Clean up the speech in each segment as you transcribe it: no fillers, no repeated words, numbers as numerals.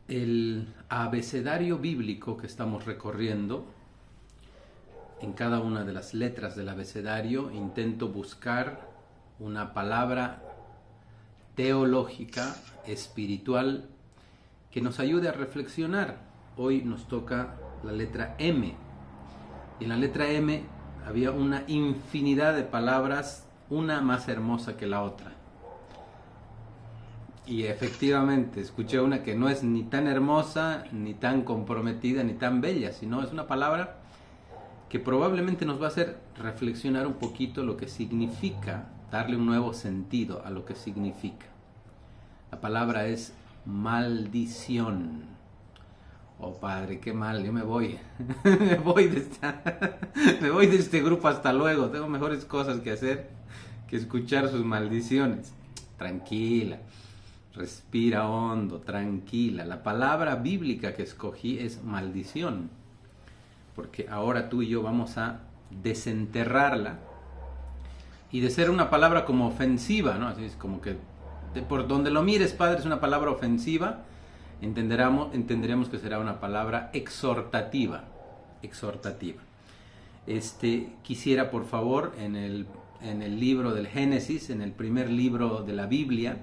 El abecedario bíblico que estamos recorriendo, en cada una de las letras del abecedario intento buscar una palabra teológica, espiritual, que nos ayude a reflexionar. Hoy nos toca la letra M. Y en la letra M había una infinidad de palabras, una más hermosa que la otra. Y efectivamente escuché una que no es ni tan hermosa, ni tan comprometida, ni tan bella, sino es una palabra que probablemente nos va a hacer reflexionar un poquito lo que significa, darle un nuevo sentido a lo que significa. La palabra es maldición. Oh padre, qué mal, yo me voy. me voy de este grupo hasta luego. Tengo mejores cosas que hacer que escuchar sus maldiciones. Tranquila. Respira hondo, tranquila. La palabra bíblica que escogí es maldición, porque ahora tú y yo vamos a desenterrarla, y de ser una palabra como ofensiva, ¿no? Así es como que por donde lo mires, padre, es una palabra ofensiva, entenderemos que será una palabra exhortativa. Quisiera, por favor, en el libro del Génesis, en el primer libro de la Biblia,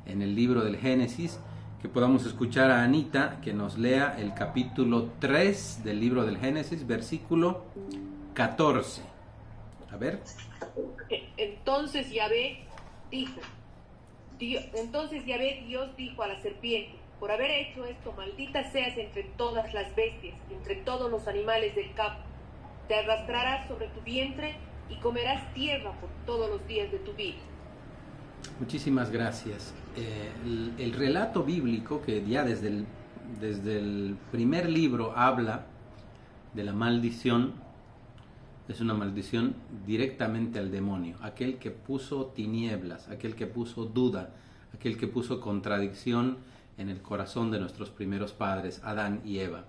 en el libro del Génesis, que podamos escuchar a Anita que nos lea el capítulo 3 del libro del Génesis, versículo 14. A ver. Entonces Yahvé Dios dijo a la serpiente: por haber hecho esto, maldita seas entre todas las bestias, entre todos los animales del campo. Te arrastrarás sobre tu vientre y comerás tierra por todos los días de tu vida. Muchísimas gracias. El relato bíblico, que ya desde el primer libro habla de la maldición, es una maldición directamente al demonio, aquel que puso tinieblas, aquel que puso duda, aquel que puso contradicción en el corazón de nuestros primeros padres, Adán y Eva.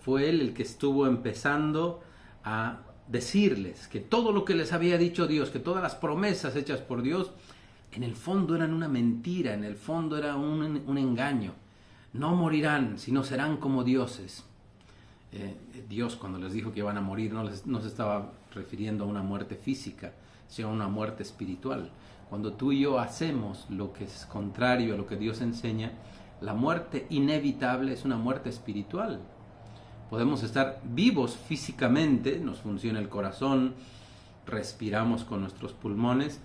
Fue él el que estuvo empezando a decirles que todo lo que les había dicho Dios, que todas las promesas hechas por Dios, en el fondo eran una mentira, en el fondo era un engaño. No morirán, sino serán como dioses. Dios, cuando les dijo que iban a morir, no se estaba refiriendo a una muerte física, sino a una muerte espiritual. Cuando tú y yo hacemos lo que es contrario a lo que Dios enseña, la muerte inevitable es una muerte espiritual. Podemos estar vivos físicamente, nos funciona el corazón, respiramos con nuestros pulmones,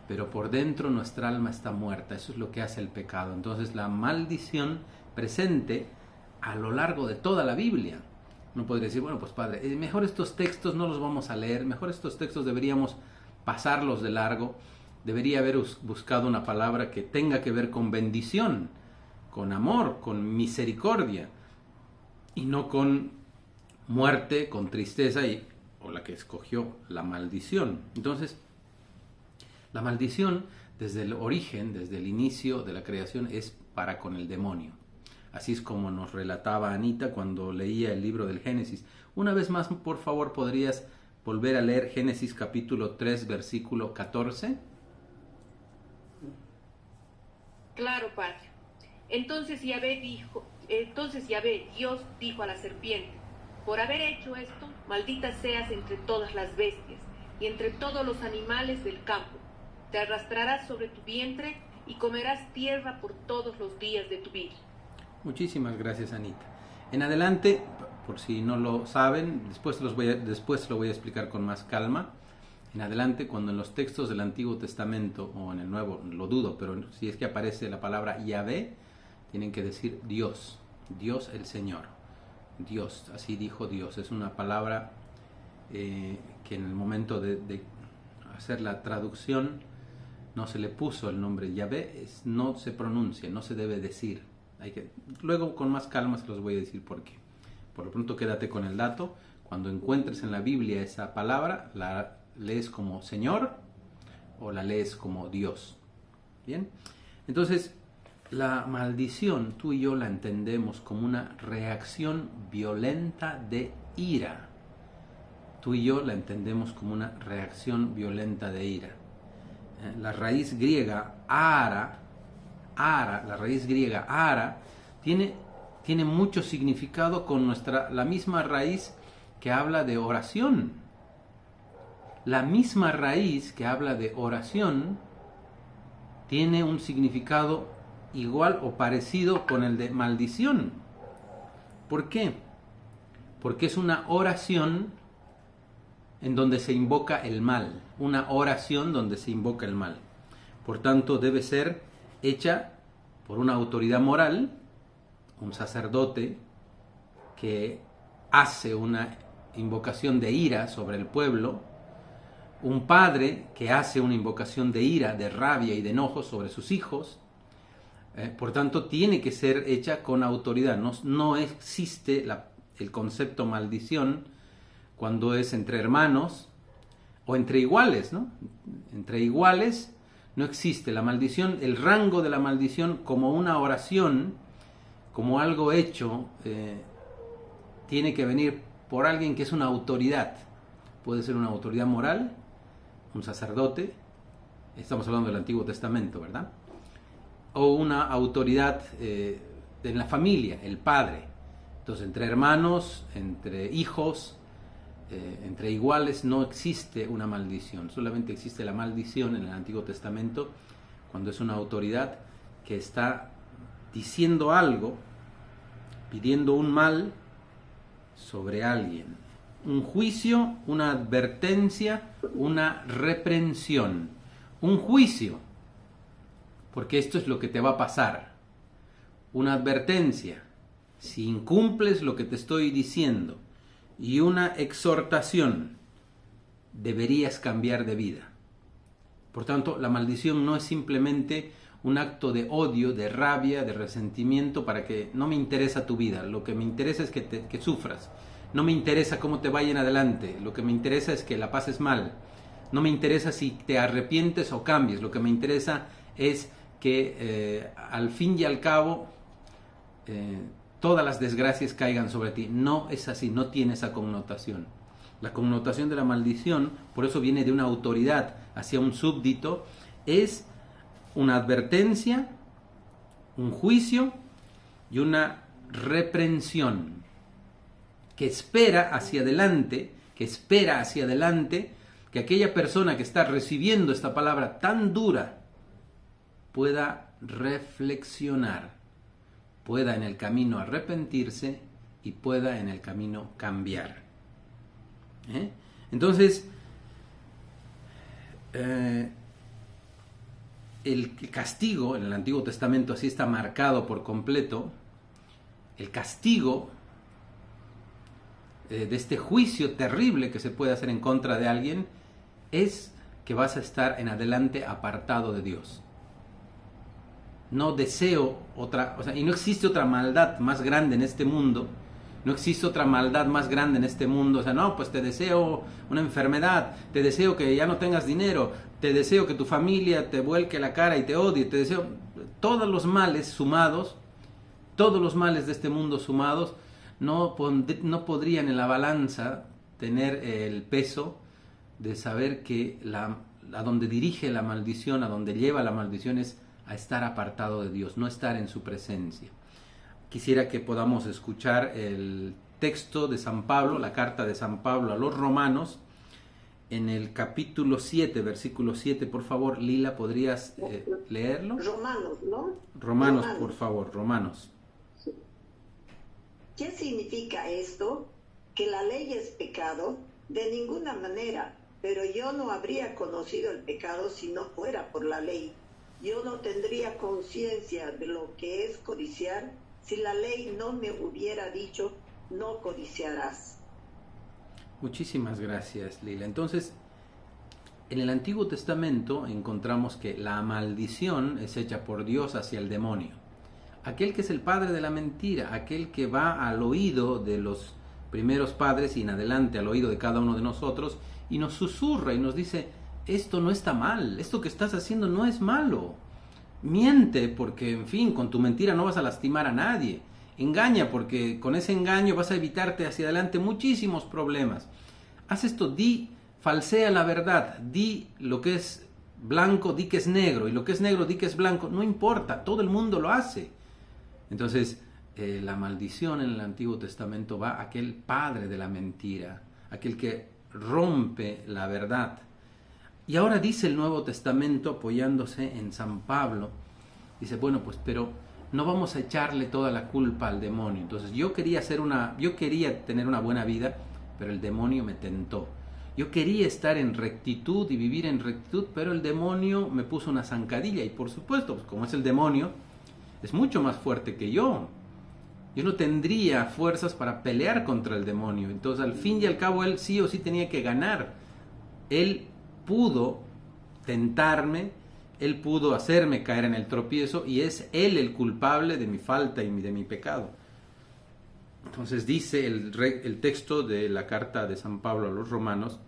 pero por dentro nuestra alma está muerta. Eso es lo que hace el pecado. Entonces la maldición presente a lo largo de toda la Biblia. Uno podría decir, bueno, pues padre, mejor estos textos no los vamos a leer, mejor estos textos deberíamos pasarlos de largo. Debería haber buscado una palabra que tenga que ver con bendición, con amor, con misericordia, y no con muerte, con tristeza, o la que escogió, la maldición. Entonces, la maldición, desde el origen, desde el inicio de la creación, es para con el demonio. Así es como nos relataba Anita cuando leía el libro del Génesis. Una vez más, por favor, ¿podrías volver a leer Génesis capítulo 3, versículo 14? Claro, padre. Entonces Yahvé Dios dijo a la serpiente: por haber hecho esto, maldita seas entre todas las bestias y entre todos los animales del campo. Te arrastrarás sobre tu vientre y comerás tierra por todos los días de tu vida. Muchísimas gracias, Anita. En adelante, por si no lo saben, después lo voy a explicar con más calma. En adelante, cuando en los textos del Antiguo Testamento o en el Nuevo, lo dudo, pero si es que aparece la palabra Yahvé, tienen que decir Dios, Dios el Señor, Dios, así dijo Dios. Es una palabra que en el momento de hacer la traducción no se le puso el nombre Yahvé, no se pronuncia, no se debe decir. Luego con más calma se los voy a decir por qué. Por lo pronto quédate con el dato. Cuando encuentres en la Biblia esa palabra, la lees como Señor o la lees como Dios. Bien, entonces la maldición tú y yo la entendemos como una reacción violenta de ira. Tú y yo la entendemos como una reacción violenta de ira. La raíz griega ara, la raíz griega ara, tiene tiene mucho significado con la misma raíz que habla de oración. La misma raíz que habla de oración tiene un significado igual o parecido con el de maldición. ¿Por qué? Porque es una oración en donde se invoca el mal. Una oración donde se invoca el mal. Por tanto, debe ser hecha por una autoridad moral, un sacerdote que hace una invocación de ira sobre el pueblo, un padre que hace una invocación de ira, de rabia y de enojo sobre sus hijos. Por tanto, tiene que ser hecha con autoridad. No existe el concepto maldición cuando es entre hermanos o entre iguales, ¿no? Entre iguales no existe la maldición, el rango de la maldición como una oración, como algo hecho, tiene que venir por alguien que es una autoridad. Puede ser una autoridad moral, un sacerdote, estamos hablando del Antiguo Testamento, ¿verdad? O una autoridad en la familia, el padre. Entonces, entre hermanos, entre hijos, entre iguales no existe una maldición, solamente existe la maldición en el Antiguo Testamento cuando es una autoridad que está diciendo algo, pidiendo un mal sobre alguien, un juicio, una advertencia, una reprensión, un juicio, porque esto es lo que te va a pasar, una advertencia, si incumples lo que te estoy diciendo, y una exhortación, deberías cambiar de vida. Por tanto, la maldición no es simplemente un acto de odio, de rabia, de resentimiento para que no me interesa tu vida, lo que me interesa es que sufras, no me interesa cómo te vaya en adelante, lo que me interesa es que la pases mal, no me interesa si te arrepientes o cambies, lo que me interesa es que al fin y al cabo todas las desgracias caigan sobre ti. No es así, no tiene esa connotación. La connotación de la maldición, por eso viene de una autoridad hacia un súbdito, es una advertencia, un juicio y una reprensión que espera hacia adelante, que aquella persona que está recibiendo esta palabra tan dura pueda reflexionar, pueda en el camino arrepentirse y pueda en el camino cambiar. Entonces, el castigo en el Antiguo Testamento así está marcado por completo. El castigo de este juicio terrible que se puede hacer en contra de alguien es que vas a estar en adelante apartado de Dios. No deseo otra, y no existe otra maldad más grande en este mundo, no existe otra maldad más grande en este mundo, pues te deseo una enfermedad, te deseo que ya no tengas dinero, te deseo que tu familia te vuelque la cara y te odie, te deseo todos los males sumados, todos los males de este mundo sumados, no podrían en la balanza tener el peso de saber que a donde dirige la maldición, a donde lleva la maldición es a estar apartado de Dios, no estar en su presencia. Quisiera que podamos escuchar el texto de San Pablo, la carta de San Pablo a los Romanos, en el capítulo 7, versículo 7. Por favor, Lila, ¿podrías leerlo? Romanos, ¿no? Romanos, por favor, Romanos. ¿Qué significa esto? Que la ley es pecado, de ninguna manera, pero yo no habría conocido el pecado si no fuera por la ley. Yo no tendría conciencia de lo que es codiciar si la ley no me hubiera dicho, no codiciarás. Muchísimas gracias, Lila. Entonces, en el Antiguo Testamento encontramos que la maldición es hecha por Dios hacia el demonio. Aquel que es el padre de la mentira, aquel que va al oído de los primeros padres y en adelante al oído de cada uno de nosotros y nos susurra y nos dice, esto no está mal, esto que estás haciendo no es malo. Miente porque, en fin, con tu mentira no vas a lastimar a nadie. Engaña porque con ese engaño vas a evitarte hacia adelante muchísimos problemas. Haz esto, falsea la verdad, di lo que es blanco, di que es negro, y lo que es negro, di que es blanco, no importa, todo el mundo lo hace. Entonces, la maldición en el Antiguo Testamento va a aquel padre de la mentira, aquel que rompe la verdad. Y ahora dice el Nuevo Testamento, apoyándose en San Pablo, dice, bueno, pues pero no vamos a echarle toda la culpa al demonio. Entonces yo quería tener una buena vida, pero el demonio me tentó. Yo quería estar en rectitud y vivir en rectitud, pero el demonio me puso una zancadilla. Y por supuesto, pues como es el demonio, es mucho más fuerte que yo. Yo no tendría fuerzas para pelear contra el demonio. Entonces, al fin y al cabo, él sí o sí tenía que ganar. Él pudo tentarme, él pudo hacerme caer en el tropiezo, y es él el culpable de mi falta y de mi pecado. Entonces dice el texto de la carta de San Pablo a los Romanos,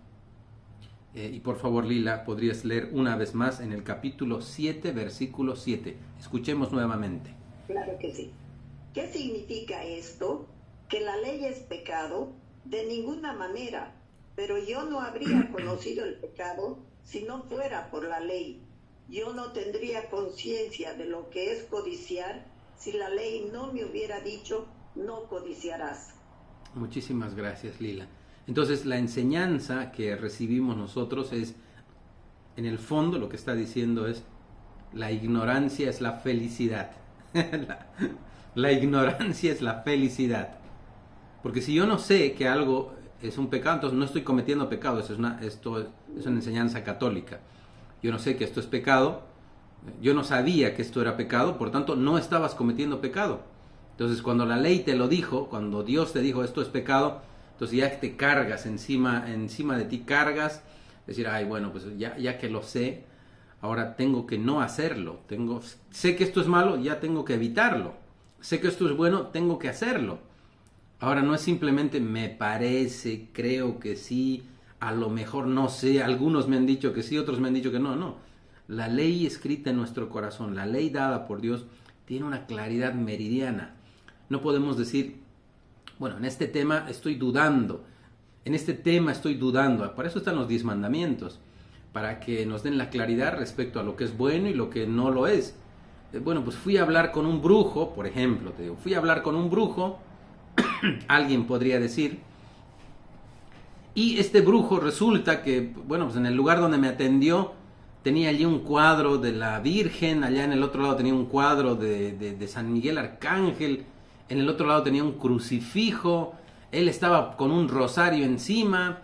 y por favor, Lila, podrías leer una vez más en el capítulo 7, versículo 7. Escuchemos nuevamente. Claro que sí. ¿Qué significa esto? Que la ley es pecado, de ninguna manera, pero yo no habría conocido el pecado si no fuera por la ley. Yo no tendría conciencia de lo que es codiciar si la ley no me hubiera dicho, no codiciarás. Muchísimas gracias, Lila. Entonces, la enseñanza que recibimos nosotros es, en el fondo, lo que está diciendo es, la ignorancia es la felicidad. La ignorancia es la felicidad. Porque si yo no sé que algo es un pecado, entonces no estoy cometiendo pecado. Esto es una enseñanza católica. Yo no sé que esto es pecado. Yo no sabía que esto era pecado, por tanto no estabas cometiendo pecado. Entonces cuando la ley te lo dijo, cuando Dios te dijo esto es pecado, entonces ya te cargas encima de ti, cargas, decir, ay, bueno, pues ya que lo sé, ahora tengo que no hacerlo. Sé que esto es malo, ya tengo que evitarlo. Sé que esto es bueno, tengo que hacerlo. Ahora no es simplemente me parece, creo que sí, a lo mejor no sé, algunos me han dicho que sí, otros me han dicho que no, no. La ley escrita en nuestro corazón, la ley dada por Dios, tiene una claridad meridiana. No podemos decir, bueno, en este tema estoy dudando, Para eso están los 10 mandamientos, para que nos den la claridad respecto a lo que es bueno y lo que no lo es. Bueno, pues fui a hablar con un brujo, por ejemplo, fui a hablar con un brujo, alguien podría decir, y este brujo resulta que, bueno, pues en el lugar donde me atendió, tenía allí un cuadro de la Virgen, allá en el otro lado tenía un cuadro de San Miguel Arcángel, en el otro lado tenía un crucifijo, él estaba con un rosario encima,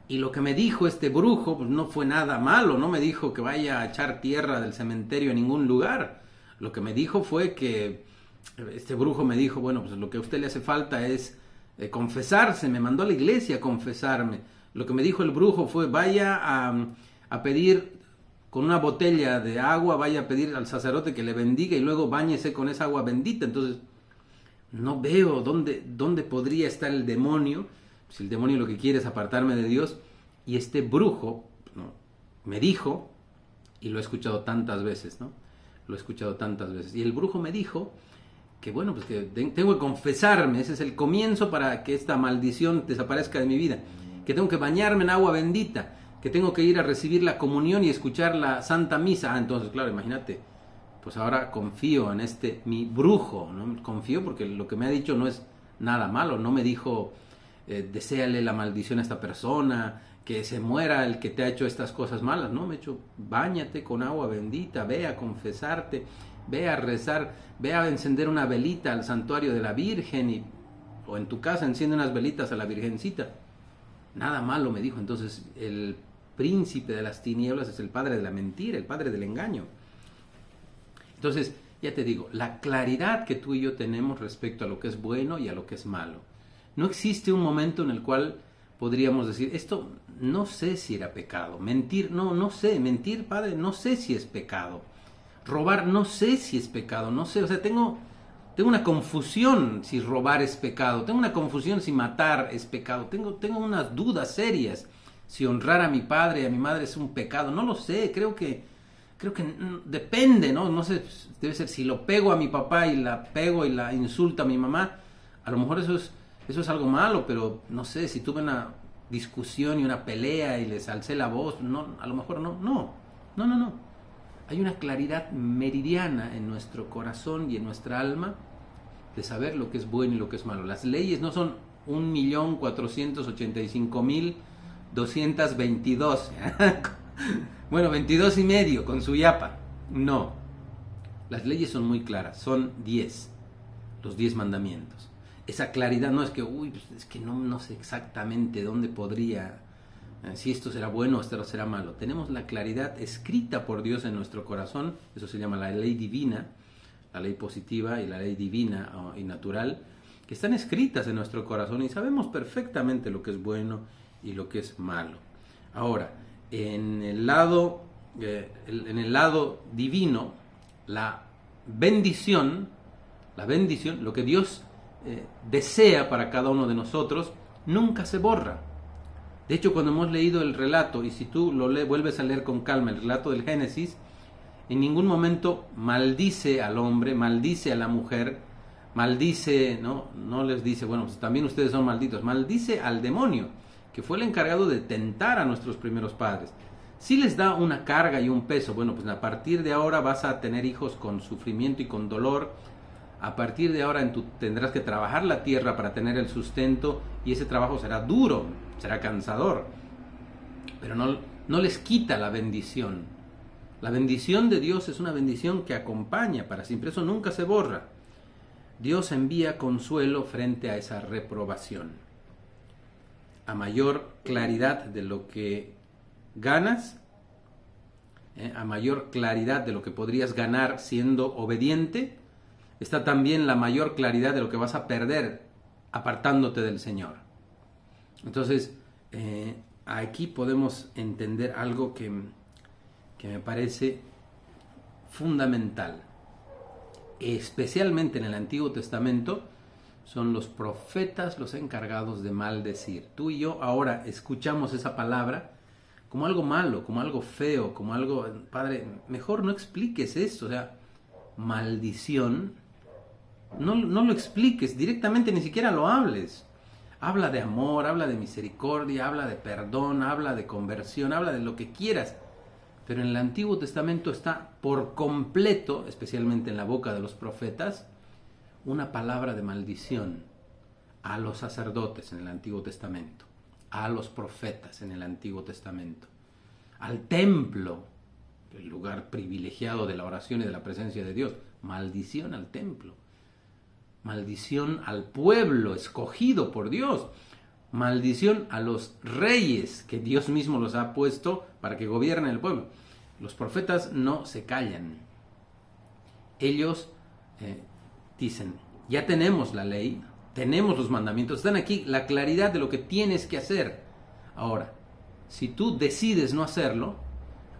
y lo que me dijo este brujo pues no fue nada malo, no me dijo que vaya a echar tierra del cementerio a ningún lugar. Lo que me dijo fue que, este brujo me dijo, bueno, pues lo que a usted le hace falta es confesarse, me mandó a la iglesia a confesarme. Lo que me dijo el brujo fue, vaya a pedir con una botella de agua, vaya a pedir al sacerdote que le bendiga y luego báñese con esa agua bendita. Entonces, no veo dónde podría estar el demonio, si el demonio lo que quiere es apartarme de Dios. Y este brujo, ¿no?, me dijo, y lo he escuchado tantas veces, ¿no? Lo he escuchado tantas veces. Y el brujo me dijo que, bueno, pues que tengo que confesarme, ese es el comienzo para que esta maldición desaparezca de mi vida, que tengo que bañarme en agua bendita, que tengo que ir a recibir la comunión y escuchar la Santa Misa. Entonces, claro, imagínate, pues ahora confío en mi brujo, ¿no? Confío porque lo que me ha dicho no es nada malo, no me dijo, deséale la maldición a esta persona, que se muera el que te ha hecho estas cosas malas, ¿no? Me ha dicho, báñate con agua bendita, ve a confesarte, ve a rezar, ve a encender una velita al santuario de la Virgen, o en tu casa enciende unas velitas a la Virgencita. Nada malo, me dijo. Entonces, el príncipe de las tinieblas es el padre de la mentira, el padre del engaño. Entonces, ya te digo, la claridad que tú y yo tenemos respecto a lo que es bueno y a lo que es malo. No existe un momento en el cual podríamos decir, esto no sé si era pecado. Mentir, no sé. Mentir, padre, no sé si es pecado. Robar, no sé si es pecado. No sé, o sea, tengo una confusión si robar es pecado. Tengo una confusión si matar es pecado. Tengo unas dudas serias si honrar a mi padre y a mi madre es un pecado. No lo sé, creo que depende, ¿no? No sé, debe ser si lo pego a mi papá y la pego y la insulto a mi mamá, a lo mejor eso es algo malo, pero no sé, si tuve una discusión y una pelea y les alcé la voz, no, a lo mejor no. Hay una claridad meridiana en nuestro corazón y en nuestra alma de saber lo que es bueno y lo que es malo. Las leyes no son 1.485.222. Bueno, 22 y medio con su yapa. No. Las leyes son muy claras. Son 10. Los 10 mandamientos. Esa claridad no es que, es que no sé exactamente dónde podría, si esto será bueno o esto será malo. Tenemos la claridad escrita por Dios en nuestro corazón. Eso se llama la ley divina, la ley positiva y la ley divina y natural, que están escritas en nuestro corazón y sabemos perfectamente lo que es bueno y lo que es malo. Ahora, en el lado divino, la bendición, lo que Dios desea para cada uno de nosotros, nunca se borra. De hecho, cuando hemos leído el relato, y si tú vuelves a leer con calma el relato del Génesis, en ningún momento maldice al hombre, maldice a la mujer, maldice, no les dice, bueno, pues también ustedes son malditos, maldice al demonio, que fue el encargado de tentar a nuestros primeros padres. Sí les da una carga y un peso, bueno, pues a partir de ahora vas a tener hijos con sufrimiento y con dolor, a partir de ahora tendrás que trabajar la tierra para tener el sustento, y ese trabajo será duro, será cansador, pero no les quita la bendición. La bendición de Dios es una bendición que acompaña para siempre, eso nunca se borra. Dios envía consuelo frente a esa reprobación. A mayor claridad de lo que ganas, a mayor claridad de lo que podrías ganar siendo obediente, está también la mayor claridad de lo que vas a perder apartándote del Señor. Entonces, aquí podemos entender algo que me parece fundamental. Especialmente en el Antiguo Testamento, son los profetas los encargados de maldecir. Tú y yo ahora escuchamos esa palabra como algo malo, como algo feo, como algo... Padre, mejor no expliques esto, o sea, maldición... No lo expliques, directamente ni siquiera lo hables. Habla de amor, habla de misericordia, habla de perdón, habla de conversión, habla de lo que quieras. Pero en el Antiguo Testamento está por completo, especialmente en la boca de los profetas, una palabra de maldición a los sacerdotes en el Antiguo Testamento, a los profetas en el Antiguo Testamento, al templo, el lugar privilegiado de la oración y de la presencia de Dios. Maldición al templo. Maldición al pueblo escogido por Dios. Maldición a los reyes que Dios mismo los ha puesto para que gobiernen el pueblo. Los profetas no se callan. Ellos dicen, ya tenemos la ley, tenemos los mandamientos, están aquí la claridad de lo que tienes que hacer. Ahora, si tú decides no hacerlo,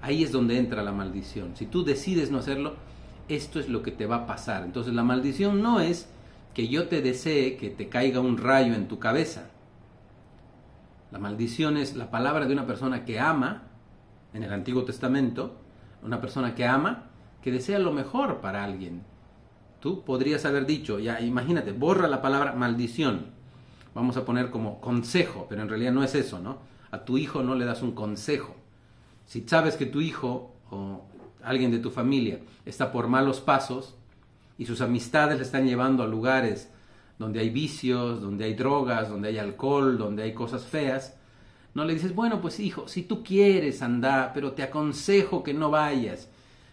ahí es donde entra la maldición. Si tú decides no hacerlo, esto es lo que te va a pasar. Entonces la maldición no es que yo te desee que te caiga un rayo en tu cabeza. La maldición es la palabra de una persona que ama, en el Antiguo Testamento, una persona que ama, que desea lo mejor para alguien. Tú podrías haber dicho, ya imagínate, borra la palabra maldición. Vamos a poner como consejo, pero en realidad no es eso, ¿no? A tu hijo no le das un consejo. Si sabes que tu hijo o alguien de tu familia está por malos pasos, y sus amistades le están llevando a lugares donde hay vicios, donde hay drogas, donde hay alcohol, donde hay cosas feas, no le dices, bueno, pues hijo, si tú quieres anda, pero te aconsejo que no vayas.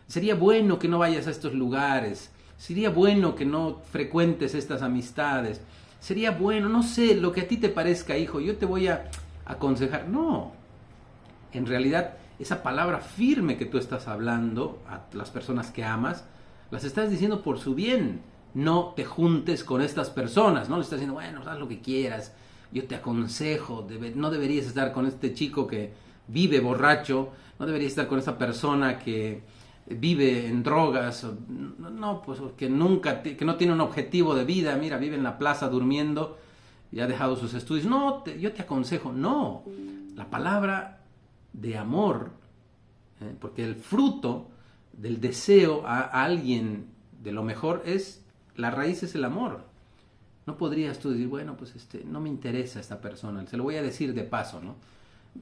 Sería bueno que no vayas a estos lugares. Sería bueno que no frecuentes estas amistades. Sería bueno, no sé, lo que a ti te parezca, hijo, yo te voy a aconsejar. No, en realidad esa palabra firme que tú estás hablando a las personas que amas, las estás diciendo por su bien. No te juntes con estas personas, no le estás diciendo, bueno, haz lo que quieras, yo te aconsejo, no deberías estar con este chico que vive borracho, no deberías estar con esta persona que vive en drogas, no, pues que no tiene un objetivo de vida, mira, vive en la plaza durmiendo y ha dejado sus estudios. No, yo te aconsejo, no, la palabra de amor, porque el fruto del deseo a alguien de lo mejor la raíz es el amor. No podrías tú decir, bueno, pues no me interesa esta persona, se lo voy a decir de paso, ¿no?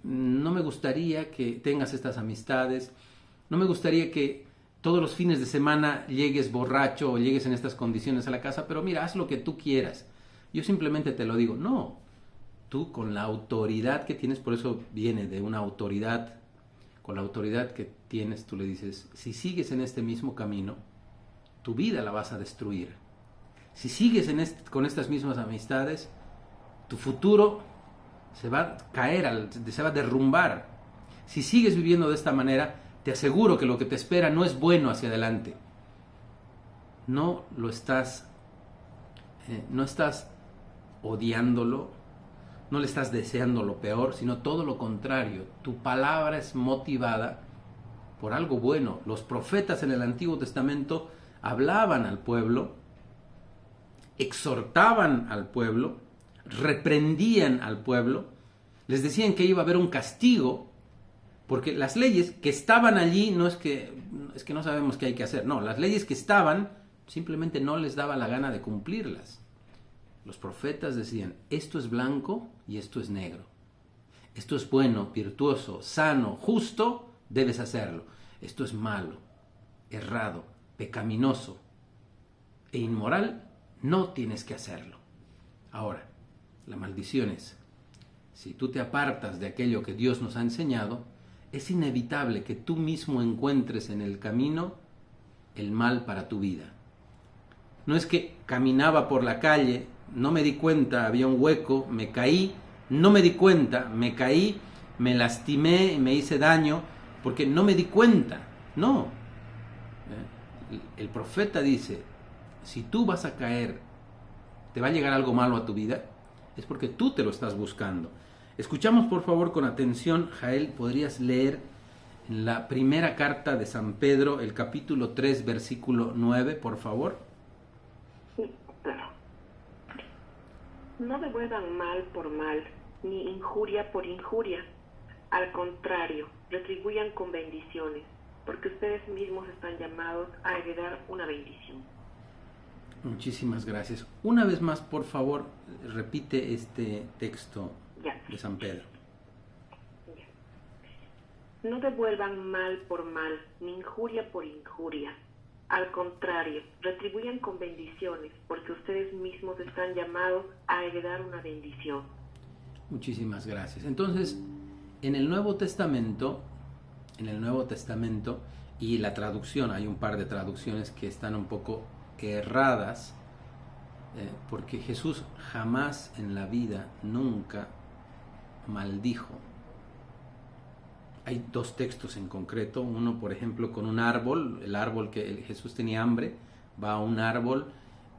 No me gustaría que tengas estas amistades, no me gustaría que todos los fines de semana llegues borracho o llegues en estas condiciones a la casa, pero mira, haz lo que tú quieras. Yo simplemente te lo digo. No, tú con la autoridad que tienes, por eso viene de una autoridad, con la autoridad que tienes, tú le dices, si sigues en este mismo camino, tu vida la vas a destruir. Si sigues con estas mismas amistades, tu futuro se va a caer, se va a derrumbar. Si sigues viviendo de esta manera, te aseguro que lo que te espera no es bueno hacia adelante. No estás odiándolo, no le estás deseando lo peor, sino todo lo contrario. Tu palabra es motivada por algo bueno. Los profetas en el Antiguo Testamento hablaban al pueblo, exhortaban al pueblo, reprendían al pueblo, les decían que iba a haber un castigo, porque las leyes que estaban allí no es que no sabemos qué hay que hacer, no, las leyes que estaban simplemente no les daba la gana de cumplirlas. Los profetas decían, esto es blanco y esto es negro, esto es bueno, virtuoso, sano, justo, debes hacerlo, esto es malo, errado, pecaminoso e inmoral, no tienes que hacerlo. Ahora, la maldición es, si tú te apartas de aquello que Dios nos ha enseñado, es inevitable que tú mismo encuentres en el camino el mal para tu vida. No es que caminaba por la calle, no me di cuenta, había un hueco, me caí, no me di cuenta, me caí, me lastimé y me hice daño porque no me di cuenta. No. El profeta dice, si tú vas a caer, te va a llegar algo malo a tu vida, es porque tú te lo estás buscando. Escuchamos por favor con atención, Jael, ¿podrías leer en la primera carta de San Pedro, el capítulo 3, versículo 9, por favor? Sí, claro. No devuelvan mal por mal, ni injuria por injuria. Al contrario, retribuyan con bendiciones, porque ustedes mismos están llamados a heredar una bendición. Muchísimas gracias. Una vez más, por favor, repite este texto de San Pedro. No devuelvan mal por mal, ni injuria por injuria. Al contrario, retribuyan con bendiciones, porque ustedes mismos están llamados a heredar una bendición. Muchísimas gracias. Entonces, en el Nuevo Testamento, y la traducción, hay un par de traducciones que están un poco erradas, porque Jesús jamás en la vida, nunca maldijo. Hay dos textos en concreto, uno por ejemplo con un árbol, el árbol que Jesús tenía hambre, va a un árbol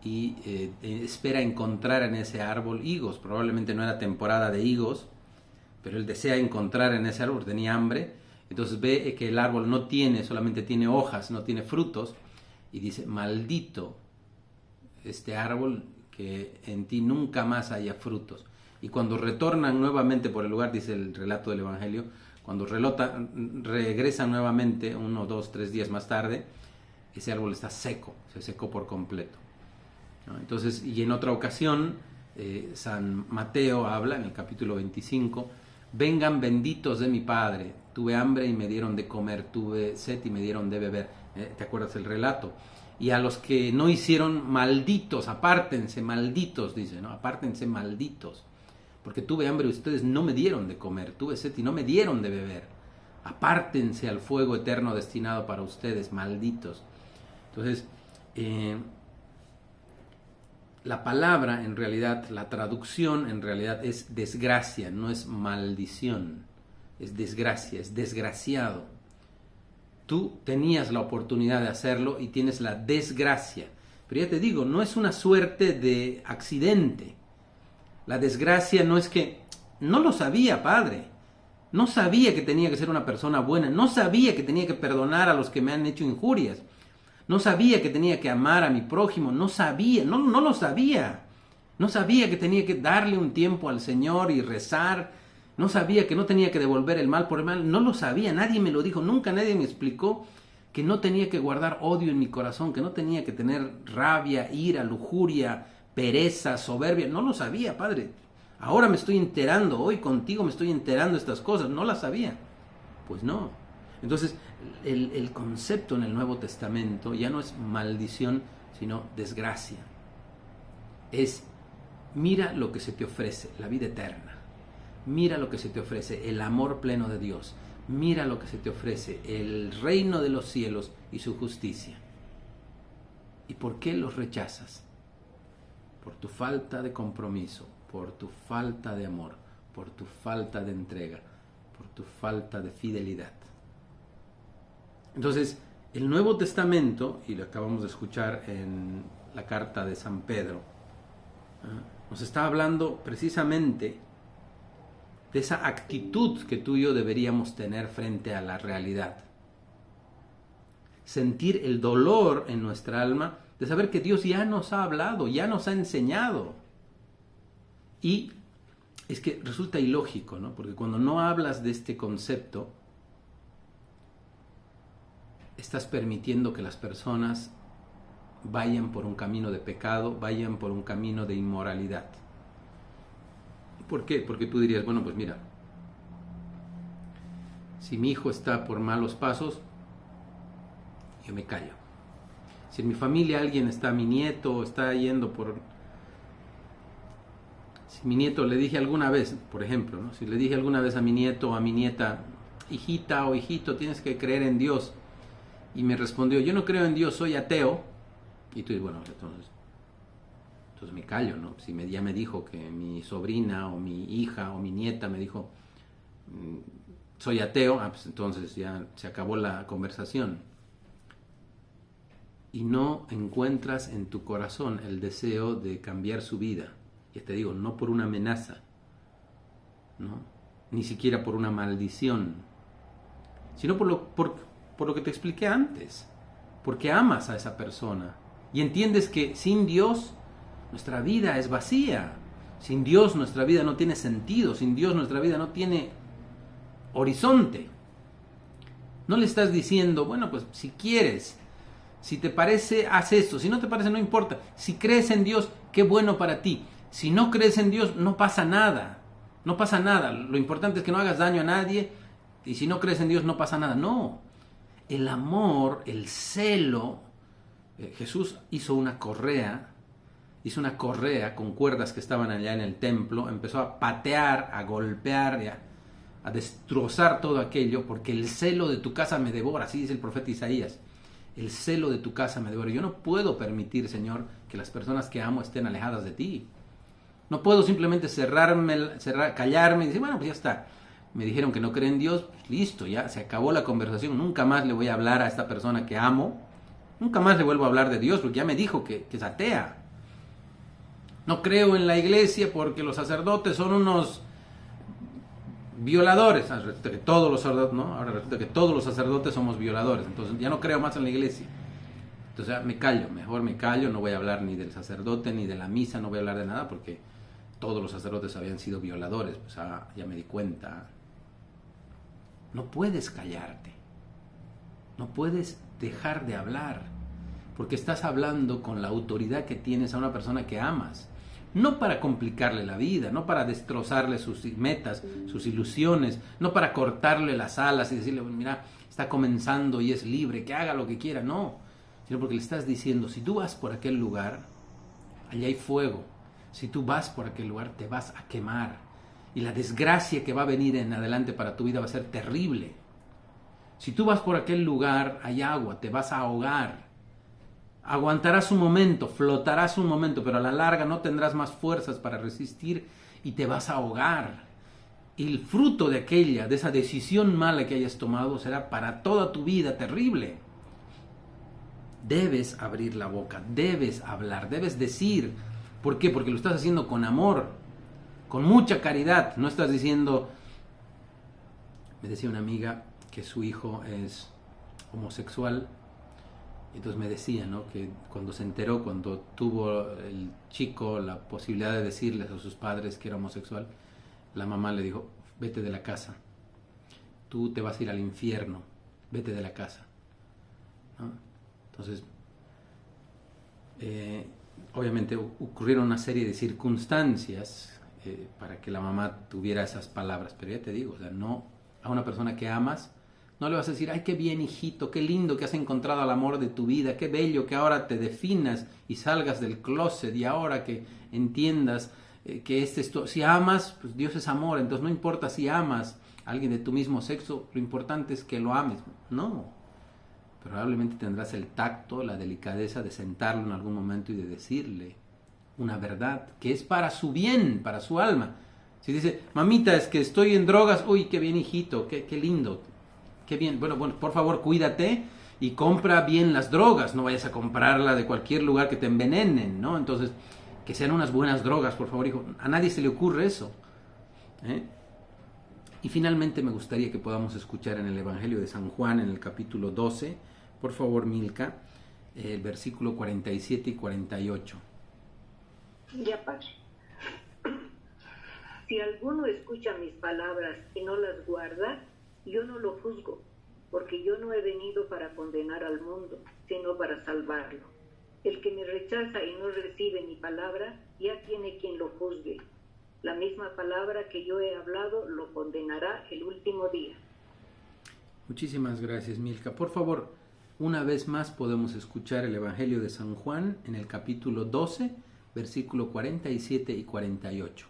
y espera encontrar en ese árbol higos, probablemente no era temporada de higos, pero él desea encontrar en ese árbol, tenía hambre, entonces ve que el árbol no tiene, solamente tiene hojas, no tiene frutos, y dice, maldito este árbol, que en ti nunca más haya frutos. Y cuando retornan nuevamente por el lugar, dice el relato del Evangelio, cuando regresan nuevamente 1, 2, 3 días más tarde, ese árbol está seco, se secó por completo, ¿no? Entonces, y en otra ocasión, San Mateo habla en el capítulo 25, vengan benditos de mi Padre, tuve hambre y me dieron de comer, tuve sed y me dieron de beber. ¿Te acuerdas el relato? Y a los que no hicieron, malditos, apártense, malditos, dice, ¿no? Apártense, malditos, porque tuve hambre y ustedes no me dieron de comer, tuve sed y no me dieron de beber. Apártense al fuego eterno destinado para ustedes, malditos. Entonces, la palabra en realidad, la traducción en realidad es desgracia, no es maldición, es desgracia, es desgraciado. Tú tenías la oportunidad de hacerlo y tienes la desgracia. Pero ya te digo, no es una suerte de accidente. La desgracia no es que... No lo sabía, padre. No sabía que tenía que ser una persona buena. No sabía que tenía que perdonar a los que me han hecho injurias. No sabía que tenía que amar a mi prójimo. No sabía, no lo sabía. No sabía que tenía que darle un tiempo al Señor y rezar. No sabía que no tenía que devolver el mal por el mal. No lo sabía, nadie me lo dijo. Nunca nadie me explicó que no tenía que guardar odio en mi corazón, que no tenía que tener rabia, ira, lujuria, pereza, soberbia. No lo sabía, padre. Ahora me estoy enterando, hoy contigo me estoy enterando de estas cosas. No las sabía. Pues no. Entonces, el concepto en el Nuevo Testamento ya no es maldición, sino desgracia. Es, mira lo que se te ofrece, la vida eterna. Mira lo que se te ofrece, el amor pleno de Dios. Mira lo que se te ofrece, el reino de los cielos y su justicia. ¿Y por qué los rechazas? Por tu falta de compromiso, por tu falta de amor, por tu falta de entrega, por tu falta de fidelidad. Entonces, el Nuevo Testamento, y lo acabamos de escuchar en la carta de San Pedro, nos está hablando precisamente de esa actitud que tú y yo deberíamos tener frente a la realidad. Sentir el dolor en nuestra alma de saber que Dios ya nos ha hablado, ya nos ha enseñado. Y es que resulta ilógico, ¿no? Porque cuando no hablas de este concepto, estás permitiendo que las personas vayan por un camino de pecado, vayan por un camino de inmoralidad. ¿Por qué? Porque tú dirías, bueno, pues mira, si mi hijo está por malos pasos, yo me callo. Si en mi familia alguien está, mi nieto está yendo por... Si mi nieto le dije alguna vez, por ejemplo, ¿no? Si le dije alguna vez a mi nieto o a mi nieta, hijita o hijito, tienes que creer en Dios, y me respondió, yo no creo en Dios, soy ateo, y tú dices, bueno, entonces me callo, ¿no? Si ya me dijo que mi sobrina o mi hija o mi nieta me dijo, soy ateo, pues entonces ya se acabó la conversación. Y no encuentras en tu corazón el deseo de cambiar su vida. Y te digo, no por una amenaza, ¿no? Ni siquiera por una maldición, sino por lo que te expliqué antes, porque amas a esa persona y entiendes que sin Dios nuestra vida es vacía, sin Dios nuestra vida no tiene sentido, sin Dios nuestra vida no tiene horizonte. No le estás diciendo, bueno, pues si quieres, si te parece, haz esto, si no te parece, no importa, si crees en Dios, qué bueno para ti, si no crees en Dios, no pasa nada, no pasa nada, lo importante es que no hagas daño a nadie, y si no crees en Dios, no pasa nada. No, el amor, el celo, Jesús hizo una correa con cuerdas que estaban allá en el templo, empezó a patear, a golpear, a destrozar todo aquello, porque el celo de tu casa me devora, así dice el profeta Isaías, el celo de tu casa me devora. Yo no puedo permitir, Señor, que las personas que amo estén alejadas de ti. No puedo simplemente callarme y decir, bueno, pues ya está. Me dijeron que no creen en Dios, pues listo, ya se acabó la conversación. Nunca más le voy a hablar a esta persona que amo. Nunca más le vuelvo a hablar de Dios porque ya me dijo que es atea. No creo en la iglesia porque los sacerdotes son unos violadores. Resulta que todos los sacerdotes, ¿no? Ahora resulta que todos los sacerdotes somos violadores. Entonces ya no creo más en la iglesia. Entonces ya me callo, mejor me callo. No voy a hablar ni del sacerdote ni de la misa, no voy a hablar de nada porque todos los sacerdotes habían sido violadores. Pues ya me di cuenta. No puedes callarte. No puedes dejar de hablar. Porque estás hablando con la autoridad que tienes a una persona que amas. No para complicarle la vida, no para destrozarle sus metas, sus ilusiones, no para cortarle las alas y decirle, mira, está comenzando y es libre, que haga lo que quiera, no. Sino porque le estás diciendo, si tú vas por aquel lugar, allá hay fuego. Si tú vas por aquel lugar, te vas a quemar. Y la desgracia que va a venir en adelante para tu vida va a ser terrible. Si tú vas por aquel lugar, hay agua, te vas a ahogar. Aguantarás un momento, flotarás un momento, pero a la larga no tendrás más fuerzas para resistir y te vas a ahogar. Y el fruto de esa decisión mala que hayas tomado será para toda tu vida terrible. Debes abrir la boca, debes hablar, debes decir. ¿Por qué? Porque lo estás haciendo con amor, con mucha caridad. No estás diciendo... Me decía una amiga que su hijo es homosexual. Entonces me decía, ¿no?, que cuando se enteró, cuando tuvo el chico la posibilidad de decirles a sus padres que era homosexual, la mamá le dijo, vete de la casa, tú te vas a ir al infierno, vete de la casa, ¿no? Entonces, obviamente ocurrieron una serie de circunstancias para que la mamá tuviera esas palabras, pero ya te digo, o sea, no, a una persona que amas No le vas a decir, ay, qué bien, hijito, qué lindo que has encontrado al amor de tu vida, qué bello que ahora te definas y salgas del closet y ahora que entiendas que este es si amas, pues Dios es amor, entonces no importa si amas a alguien de tu mismo sexo, lo importante es que lo ames. No, probablemente tendrás el tacto, la delicadeza de sentarlo en algún momento y de decirle una verdad que es para su bien, para su alma. Si dice, mamita, es que estoy en drogas, uy, qué bien, hijito, qué lindo, qué bien, bueno, por favor, cuídate y compra bien las drogas, no vayas a comprarla de cualquier lugar que te envenenen, ¿no? Entonces, que sean unas buenas drogas, por favor, hijo. A nadie se le ocurre eso. Y finalmente me gustaría que podamos escuchar en el Evangelio de San Juan, en el capítulo 12, por favor, Milka, el versículo 47 y 48. Ya, Padre. Si alguno escucha mis palabras y no las guarda, yo no lo juzgo, porque yo no he venido para condenar al mundo, sino para salvarlo. El que me rechaza y no recibe mi palabra, ya tiene quien lo juzgue. La misma palabra que yo he hablado lo condenará el último día. Muchísimas gracias, Milka. Por favor, una vez más podemos escuchar el Evangelio de San Juan en el capítulo 12, versículo 47 y 48.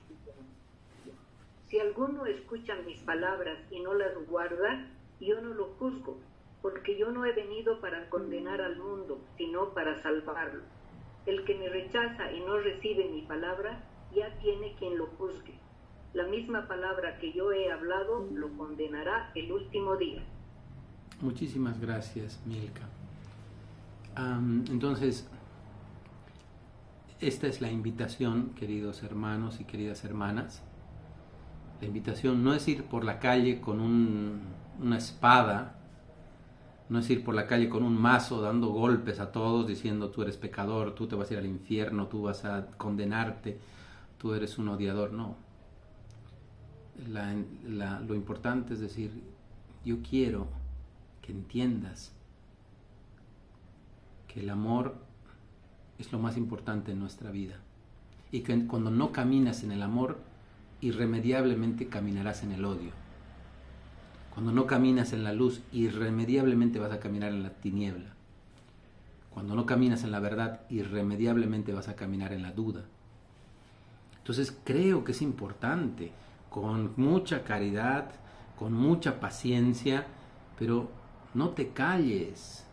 Si alguno escucha mis palabras y no las guarda, yo no lo juzgo, porque yo no he venido para condenar al mundo, sino para salvarlo. El que me rechaza y no recibe mi palabra, ya tiene quien lo juzgue. La misma palabra que yo he hablado lo condenará el último día. Muchísimas gracias, Milka. Entonces, esta es la invitación, queridos hermanos y queridas hermanas. La invitación no es ir por la calle con una espada, no es ir por la calle con un mazo dando golpes a todos diciendo tú eres pecador, tú te vas a ir al infierno, tú vas a condenarte, tú eres un odiador. No. Lo importante es decir, yo quiero que entiendas que el amor es lo más importante en nuestra vida y que cuando no caminas en el amor, irremediablemente caminarás en el odio. Cuando no caminas en la luz, irremediablemente vas a caminar en la tiniebla. Cuando no caminas en la verdad, irremediablemente vas a caminar en la duda. Entonces creo que es importante, con mucha caridad, con mucha paciencia, pero no te calles.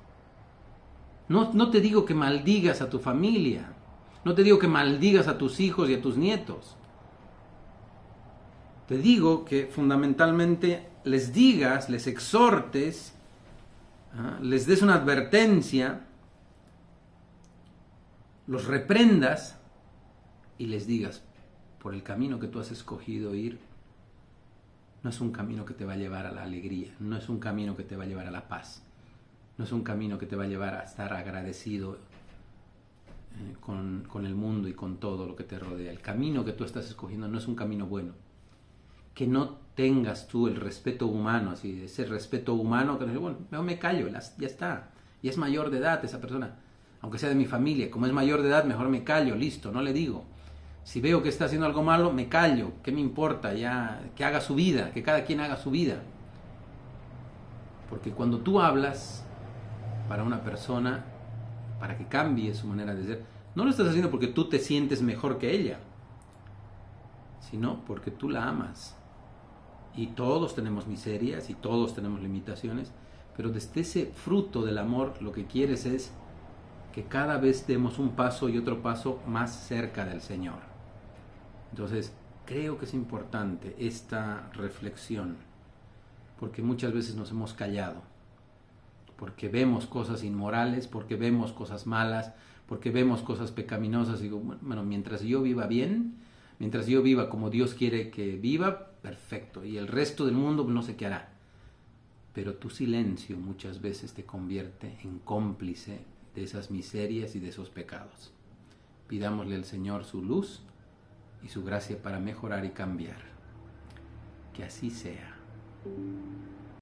No te digo que maldigas a tu familia, no te digo que maldigas a tus hijos y a tus nietos. Te digo que fundamentalmente les digas, les exhortes, les des una advertencia, los reprendas y les digas, por el camino que tú has escogido ir, no es un camino que te va a llevar a la alegría, no es un camino que te va a llevar a la paz, no es un camino que te va a llevar a estar agradecido con el mundo y con todo lo que te rodea. El camino que tú estás escogiendo no es un camino bueno. Que no tengas tú el respeto humano, así, ese respeto humano que bueno, me callo, ya está, y es mayor de edad esa persona, aunque sea de mi familia, como es mayor de edad, mejor me callo, listo, no le digo. Si veo que está haciendo algo malo, me callo, ¿qué me importa? Ya, que haga su vida, que cada quien haga su vida. Porque cuando tú hablas para una persona, para que cambie su manera de ser, no lo estás haciendo porque tú te sientes mejor que ella, sino porque tú la amas. Y todos tenemos miserias y todos tenemos limitaciones, pero desde ese fruto del amor lo que quieres es que cada vez demos un paso y otro paso más cerca del Señor. Entonces, creo que es importante esta reflexión, porque muchas veces nos hemos callado, porque vemos cosas inmorales, porque vemos cosas malas, porque vemos cosas pecaminosas, y digo, bueno, mientras yo viva bien, mientras yo viva como Dios quiere que viva, perfecto, y el resto del mundo no sé qué hará. Pero tu silencio muchas veces te convierte en cómplice de esas miserias y de esos pecados. Pidámosle al Señor su luz y su gracia para mejorar y cambiar. Que así sea.